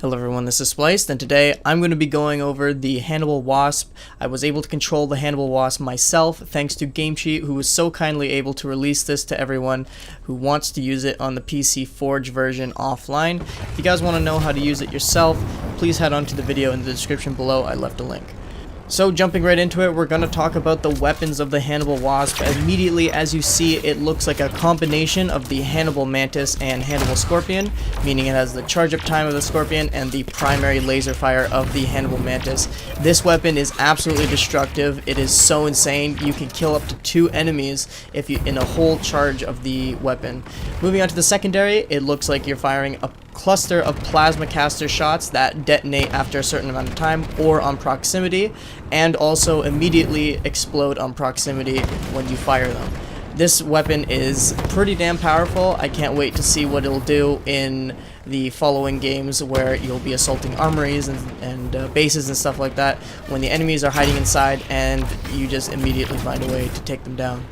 Hello everyone, this is Spliced, and today I'm going to be going over the Hannibal Wasp. I was able to control the Hannibal Wasp myself thanks to GameCheat, who was so kindly able to release this to everyone who wants to use it on the PC Forge version offline. If you guys want to know how to use it yourself, please head on to the video in the description below. I left a link. So jumping right into it, we're going to talk about the weapons of the Hannibal Wasp. Immediately as you see, it looks like a combination of the Hannibal Mantis and Hannibal Scorpion, meaning it has the charge up time of the Scorpion and the primary laser fire of the Hannibal Mantis. This weapon is absolutely destructive. It is so insane. You can kill up to 2 enemies if you in a whole charge of the weapon. Moving on to the secondary, it looks like you're firing a cluster of plasma caster shots that detonate after a certain amount of time or on proximity, and also immediately explode on proximity when you fire them. This weapon is pretty damn powerful. I can't wait to see what it'll do in the following games where you'll be assaulting armories and bases and stuff like that when the enemies are hiding inside and you just immediately find a way to take them down.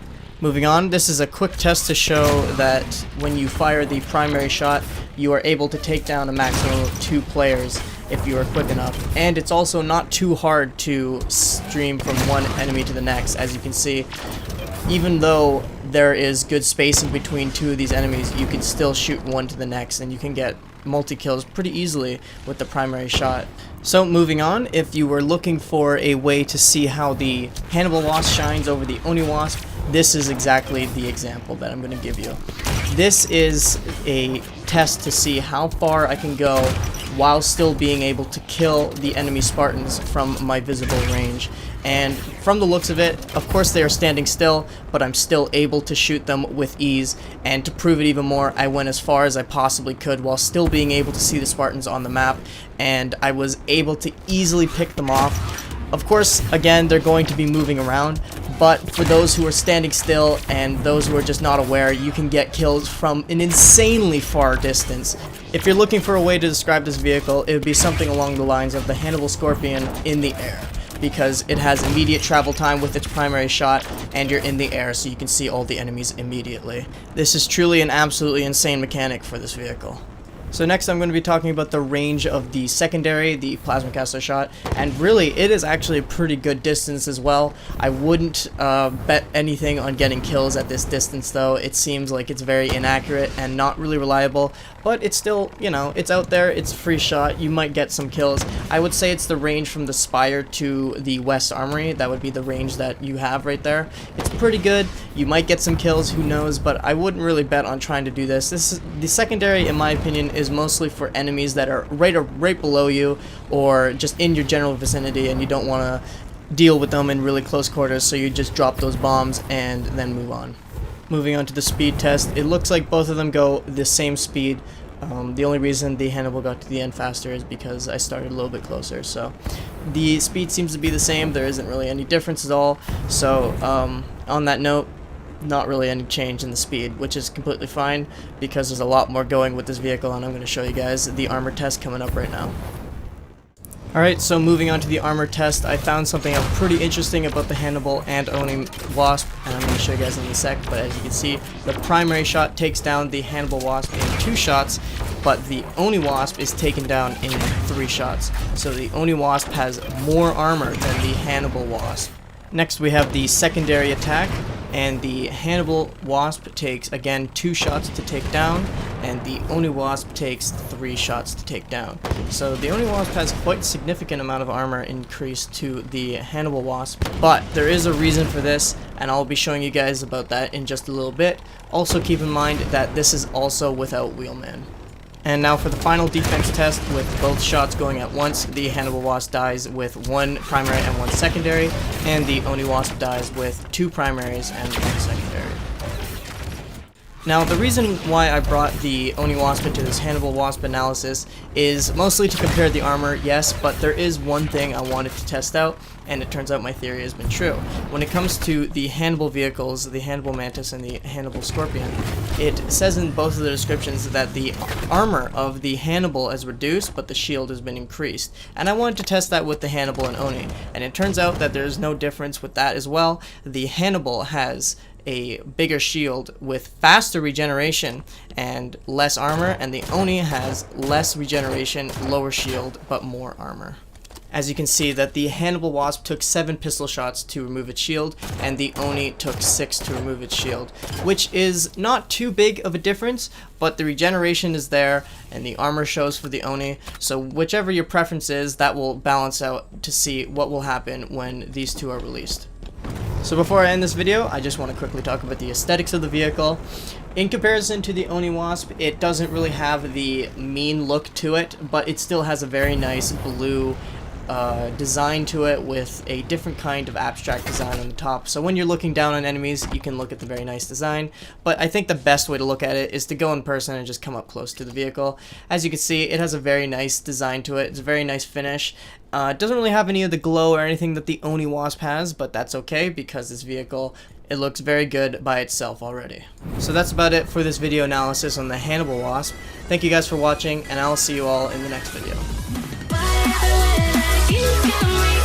Moving on, this is a quick test to show that when you fire the primary shot, you are able to take down a maximum of 2 players if you are quick enough. And it's also not too hard to stream from one enemy to the next. As you can see, even though there is good spacing between 2 of these enemies, you can still shoot one to the next, and you can get multi-kills pretty easily with the primary shot. So moving on, if you were looking for a way to see how the Hannibal Wasp shines over the Oni Wasp, this is exactly the example that I'm going to give you. This is a test to see how far I can go while still being able to kill the enemy Spartans from my visible range. And from the looks of it, of course they are standing still, but I'm still able to shoot them with ease. And to prove it even more, I went as far as I possibly could while still being able to see the Spartans on the map, and I was able to easily pick them off. Of course, again, they're going to be moving around, but for those who are standing still and those who are just not aware, you can get kills from an insanely far distance. If you're looking for a way to describe this vehicle, it would be something along the lines of the Hannibal Scorpion in the air, because it has immediate travel time with its primary shot, and you're in the air so you can see all the enemies immediately. This is truly an absolutely insane mechanic for this vehicle. So next I'm going to be talking about the range of the secondary, the plasma caster shot, and really it is actually a pretty good distance as well. I wouldn't bet anything on getting kills at this distance though. It seems like it's very inaccurate and not really reliable, but it's still, you know, it's out there, it's a free shot, you might get some kills. I would say it's the range from the Spire to the West Armory. That would be the range that you have right there. It's pretty good, you might get some kills, who knows, but I wouldn't really bet on trying to do this. The secondary, in my opinion, is mostly for enemies that are right below you or just in your general vicinity, and you don't want to deal with them in really close quarters, so you just drop those bombs and then move on. Moving on to the speed test, it looks like both of them go the same speed. The only reason the Hannibal got to the end faster is because I started a little bit closer, so the speed seems to be the same. There isn't really any difference at all, so on that note, not really any change in the speed, which is completely fine because there's a lot more going with this vehicle, and I'm going to show you guys the armor test coming up right now. Alright, so moving on to the armor test, I found something pretty interesting about the Hannibal and Oni Wasp, and I'm going to show you guys in a sec, but as you can see, the primary shot takes down the Hannibal Wasp in 2 shots, but the Oni Wasp is taken down in 3 shots. So the Oni Wasp has more armor than the Hannibal Wasp. Next we have the secondary attack, and the Hannibal Wasp takes, again, 2 shots to take down, and the Oni Wasp takes 3 shots to take down. So the Oni Wasp has quite a significant amount of armor increase to the Hannibal Wasp, but there is a reason for this, and I'll be showing you guys about that in just a little bit. Also keep in mind that this is also without Wheelman. And now for the final defense test, with both shots going at once, the Hannibal Wasp dies with 1 primary and 1 secondary, and the Oni Wasp dies with 2 primaries and 1 secondary. Now, the reason why I brought the Oni Wasp into this Hannibal Wasp analysis is mostly to compare the armor, yes, but there is one thing I wanted to test out, and it turns out my theory has been true. When it comes to the Hannibal vehicles, the Hannibal Mantis and the Hannibal Scorpion, it says in both of the descriptions that the armor of the Hannibal is reduced, but the shield has been increased. And I wanted to test that with the Hannibal and Oni, and it turns out that there's no difference with that as well. The Hannibal has a bigger shield with faster regeneration and less armor, and the Oni has less regeneration, lower shield, but more armor. As you can see that the Hannibal Wasp took 7 pistol shots to remove its shield, and the Oni took 6 to remove its shield, which is not too big of a difference, but the regeneration is there, and the armor shows for the Oni, so whichever your preference is, that will balance out to see what will happen when these two are released. So before I end this video, I just want to quickly talk about the aesthetics of the vehicle. In comparison to the Oni Wasp, it doesn't really have the mean look to it, but it still has a very nice blue design to it with a different kind of abstract design on the top. So when you're looking down on enemies, you can look at the very nice design. But I think the best way to look at it is to go in person and just come up close to the vehicle. As you can see, it has a very nice design to it. It's a very nice finish. It doesn't really have any of the glow or anything that the Oni Wasp has, but that's okay because this vehicle, it looks very good by itself already. So that's about it for this video analysis on the Hannibal Wasp. Thank you guys for watching, and I'll see you all in the next video. You can